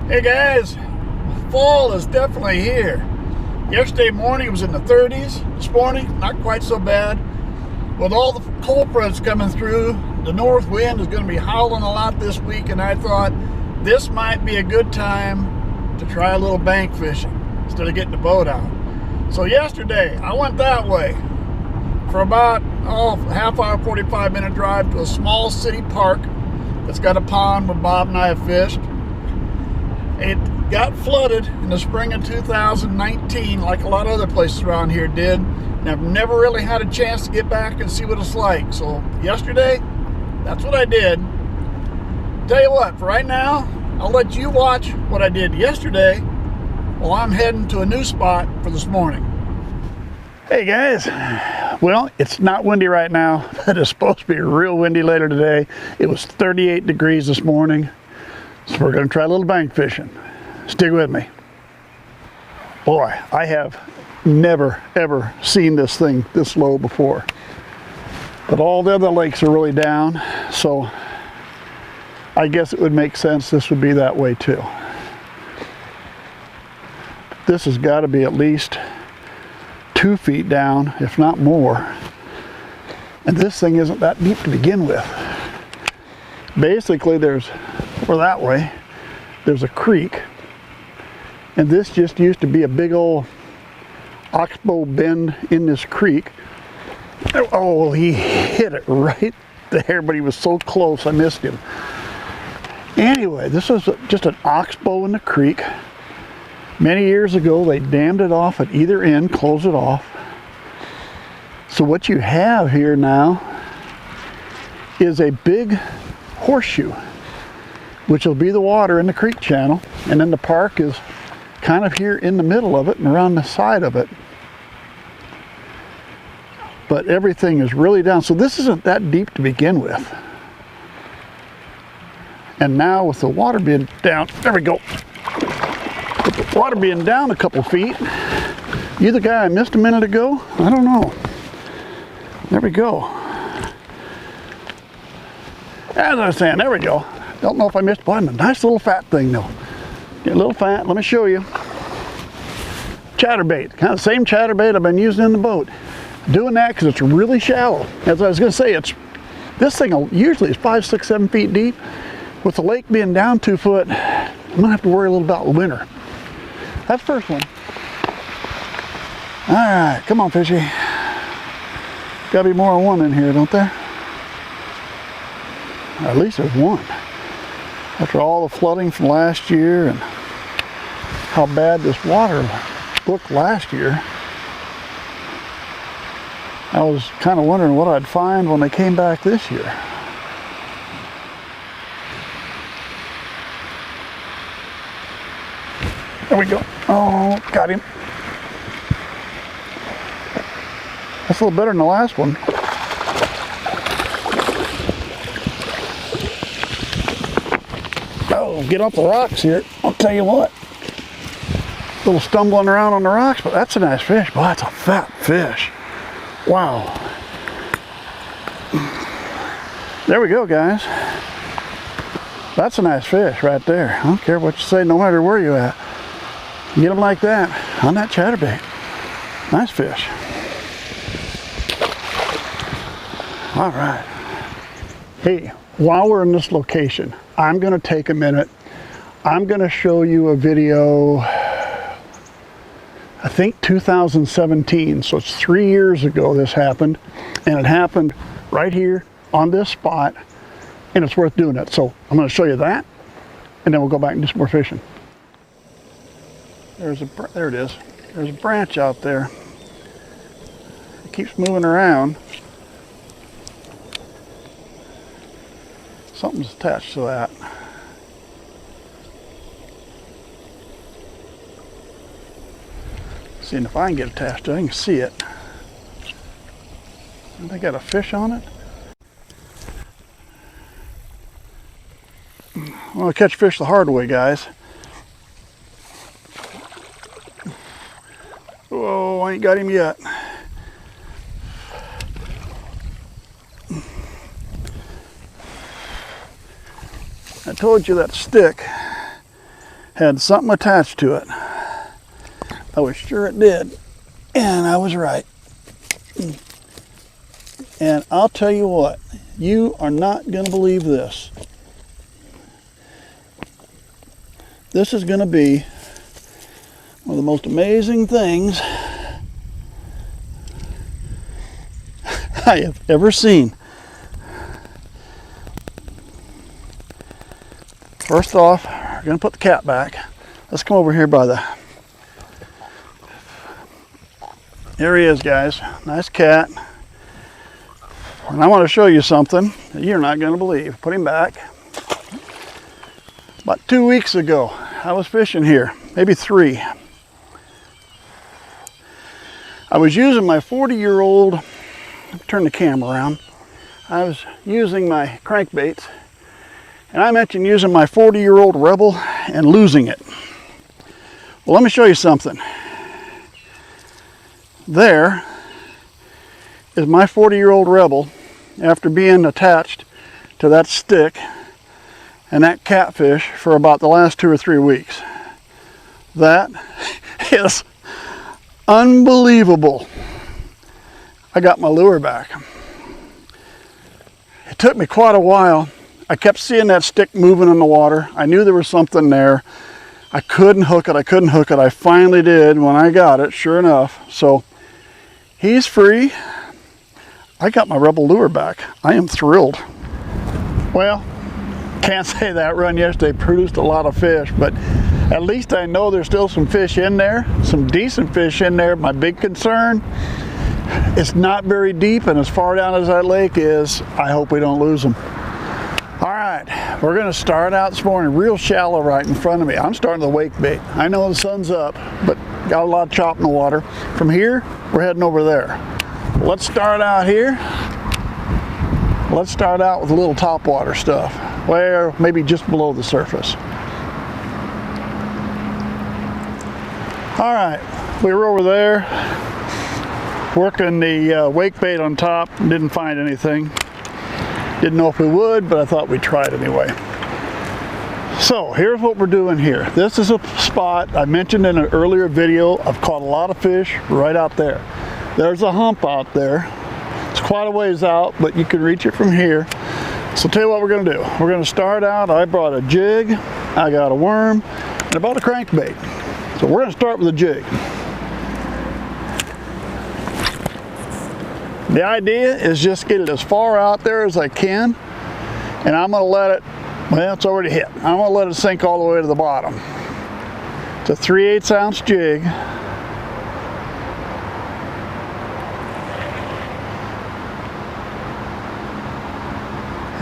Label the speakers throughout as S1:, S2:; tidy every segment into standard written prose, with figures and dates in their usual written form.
S1: Hey guys, fall is definitely here. Yesterday morning it was in the 30s. This morning, not quite so bad. With all the cold fronts coming through, the north wind is going to be howling a lot this week, and I thought this might be a good time to try a little bank fishing instead of getting the boat out. So yesterday, I went that way for about half hour, 45-minute drive to a small city park that's got a pond where Bob and I have fished. It got flooded in the spring of 2019 like a lot of other places around here did, and I've never really had a chance to get back and see what it's like. So yesterday, that's what I did. Tell you what, for right now, I'll let you watch what I did yesterday while I'm heading to a new spot for this morning. Hey guys, well, it's not windy right now, but it's supposed to be real windy later today. It was 38 degrees this morning. So we're going to try a little bank fishing. Stick with me. Boy, I have never ever seen this thing this low before. But all the other lakes are really down, so I guess it would make sense this would be that way too. This has got to be at least 2 feet down, if not more. And this thing isn't that deep to begin with. Basically, that way, there's a creek, and this just used to be a big old oxbow bend in this creek. Oh, he hit it right there, but he was so close I missed him. Anyway, this was just an oxbow in the creek. Many years ago, they dammed it off at either end, closed it off. So what you have here now is a big horseshoe, which will be the water in the creek channel, and then the park is kind of here in the middle of it and around the side of it. But everything is really down, so this isn't that deep to begin with. And now with the water being down, there we go. With the water being down a couple feet, you the guy I missed a minute ago? I don't know. There we go. As I was saying, there we go. Don't know if I missed one. A nice little fat thing though. Get a little fat, let me show you. Chatterbait, kind of the same chatterbait I've been using in the boat. Doing that because it's really shallow. As I was going to say, this thing usually is 5, 6, 7 feet deep. With the lake being down 2 foot, I'm going to have to worry a little about the winter. That's the first one. All right, come on, fishy. Got to be more than one in here, don't there? At least there's one. After all the flooding from last year and how bad this water looked last year, I was kind of wondering what I'd find when they came back this year. There we go. Oh, got him. That's a little better than the last one. Oh, get off the rocks here. I'll tell you what. A little stumbling around on the rocks, but that's a nice fish. Boy, that's a fat fish. Wow. There we go, guys. That's a nice fish right there. I don't care what you say, no matter where you're at. You get them like that on that chatterbait. Nice fish. All right. Hey, while we're in this location, I'm going to take a minute. I'm going to show you a video, I think 2017. So it's 3 years ago this happened. And it happened right here on this spot. And it's worth doing it. So I'm going to show you that. And then we'll go back and do some more fishing. There it is. There's a branch out there. It keeps moving around. Something's attached to that. Seeing if I can get attached to it, I can see it. And they got a fish on it. I want to catch fish the hard way, guys. Whoa, I ain't got him yet. I told you that stick had something attached to it. I was sure it did, and I was right. And I'll tell you what, you are not going to believe this. This is going to be one of the most amazing things I have ever seen. First off, we're going to put the cat back. Let's come over here by the... There he is, guys. Nice cat. And I want to show you something that you're not going to believe. Put him back. About 2 weeks ago, I was fishing here, maybe 3. I was using my 40-year-old, turn the camera around. I was using my crankbaits, and I mentioned using my 40-year-old Rebel and losing it. Well, let me show you something. There is my 40-year-old Rebel after being attached to that stick and that catfish for about the last 2 or 3 weeks. That is unbelievable. I got my lure back. It took me quite a while. I kept seeing that stick moving in the water. I knew there was something there. I couldn't hook it. I finally did when I got it, sure enough. So he's free. I got my Rebel lure back. I am thrilled. Well, can't say that run yesterday produced a lot of fish, but at least I know there's still some fish in there, some decent fish in there. My big concern, it's not very deep, and as far down as that lake is, I hope we don't lose them. All right, we're gonna start out this morning real shallow right in front of me. I'm starting the wake bait. I know the sun's up, but got a lot of chop in the water. From here, we're heading over there. Let's start out here. Let's start out with a little topwater stuff, where maybe just below the surface. All right, we were over there working the wake bait on top, didn't find anything. Didn't know if we would, but I thought we'd try it anyway. So here's what we're doing here. This is a spot I mentioned in an earlier video. I've caught a lot of fish right out there. There's a hump out there. It's quite a ways out, but you can reach it from here. So I'll tell you what we're gonna do. We're gonna start out, I brought a jig, I got a worm, and I brought a crankbait. So we're gonna start with a jig. The idea is just get it as far out there as I can, and I'm gonna let it, well, it's already hit. I'm gonna let it sink all the way to the bottom. It's a 3/8 ounce jig.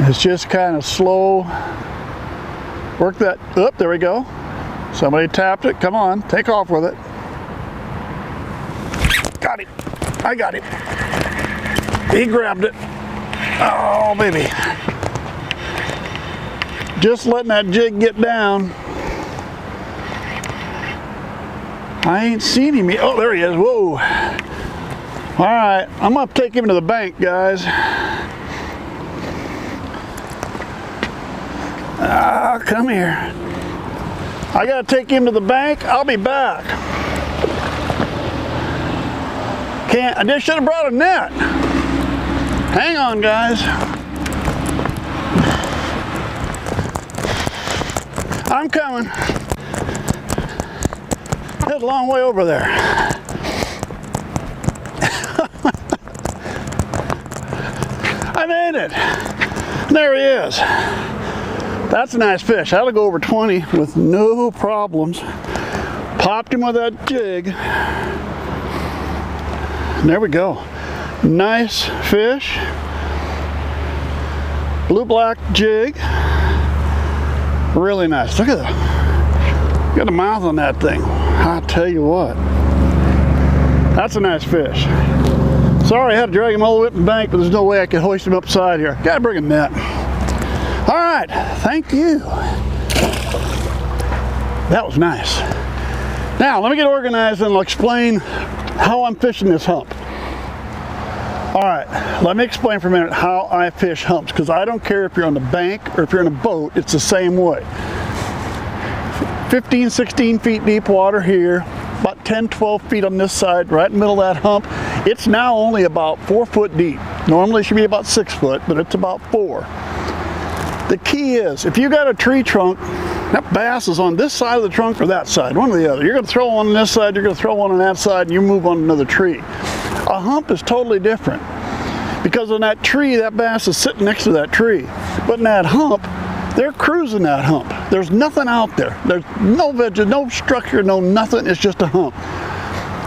S1: It's just kind of slow. Work that, oh, there we go. Somebody tapped it, come on, take off with it. Got him, I got him. He grabbed it. Oh, baby. Just letting that jig get down. I ain't seen him yet. Oh, there he is, whoa. All right, I'm gonna take him to the bank, guys. Ah, come here. I gotta take him to the bank. I'll be back. I just should have brought a net. Hang on, guys. I'm coming. It's a long way over there. I made it. There he is. That's a nice fish. That'll go over 20 with no problems. Popped him with that jig. And there we go. Nice fish. Blue-black jig. Really nice. Look at the mouth on that thing. I tell you what. That's a nice fish. Sorry I had to drag him all the way up the bank, but there's no way I could hoist him upside here. Gotta bring a net. All right, thank you. That was nice. Now, let me get organized and I'll explain how I'm fishing this hump. All right, let me explain for a minute how I fish humps, because I don't care if you're on the bank or if you're in a boat, it's the same way. 15, 16 feet deep water here, about 10, 12 feet on this side, right in the middle of that hump. It's now only about 4 foot deep. Normally it should be about 6 foot, but it's about 4. The key is, if you got a tree trunk, that bass is on this side of the trunk or that side, one or the other. You're gonna throw one on this side, you're gonna throw one on that side, and you move on another tree. A hump is totally different. Because on that tree, that bass is sitting next to that tree. But in that hump, they're cruising that hump. There's nothing out there. There's no veg, no structure, no nothing. It's just a hump.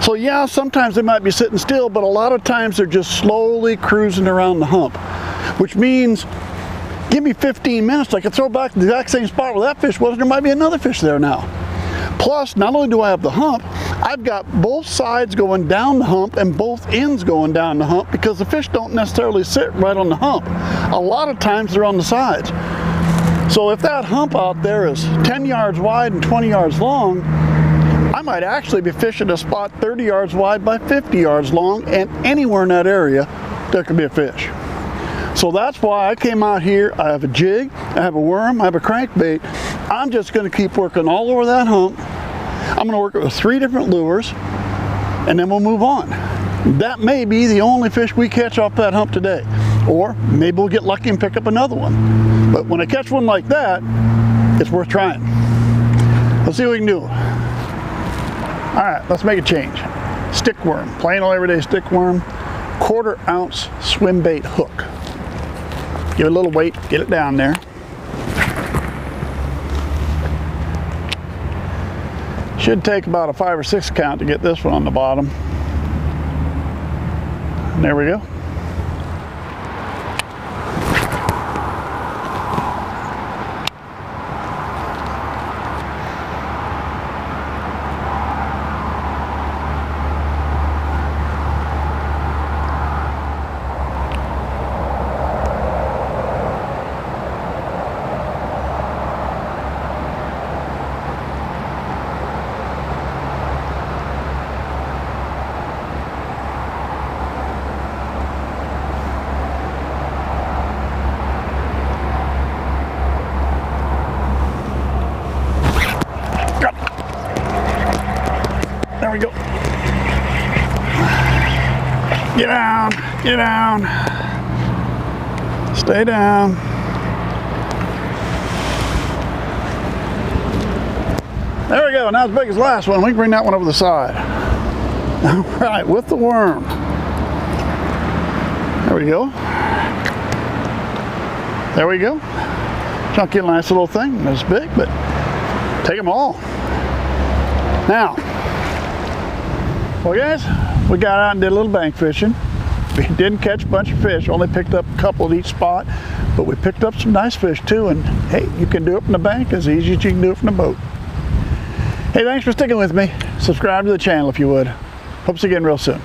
S1: So yeah, sometimes they might be sitting still, but a lot of times they're just slowly cruising around the hump. Which means, give me 15 minutes, I can throw back to the exact same spot where that fish was, and there might be another fish there now. Plus, not only do I have the hump, I've got both sides going down the hump and both ends going down the hump, because the fish don't necessarily sit right on the hump. A lot of times they're on the sides. So if that hump out there is 10 yards wide and 20 yards long, I might actually be fishing a spot 30 yards wide by 50 yards long, and anywhere in that area there could be a fish. So that's why I came out here. I have a jig, I have a worm, I have a crankbait. I'm just going to keep working all over that hump. I'm going to work it with 3 different lures, and then we'll move on. That may be the only fish we catch off that hump today. Or maybe we'll get lucky and pick up another one. But when I catch one like that, it's worth trying. Let's see what we can do. All right, let's make a change. Stick worm, plain old everyday stick worm, 1/4 ounce swim bait hook. Give it a little weight, get it down there. Should take about a 5 or 6 count to get this one on the bottom. And there we go. There we go. Get down, get down. Stay down. There we go, not as big as the last one. We can bring that one over the side. All right, with the worm. There we go. There we go. Chunky, nice little thing. Not as big, but take them all. Now, well guys, we got out and did a little bank fishing. We didn't catch a bunch of fish, only picked up a couple at each spot, but we picked up some nice fish too, and hey, you can do it from the bank as easy as you can do it from the boat. Hey, thanks for sticking with me. Subscribe to the channel if you would. Hope to see you again real soon.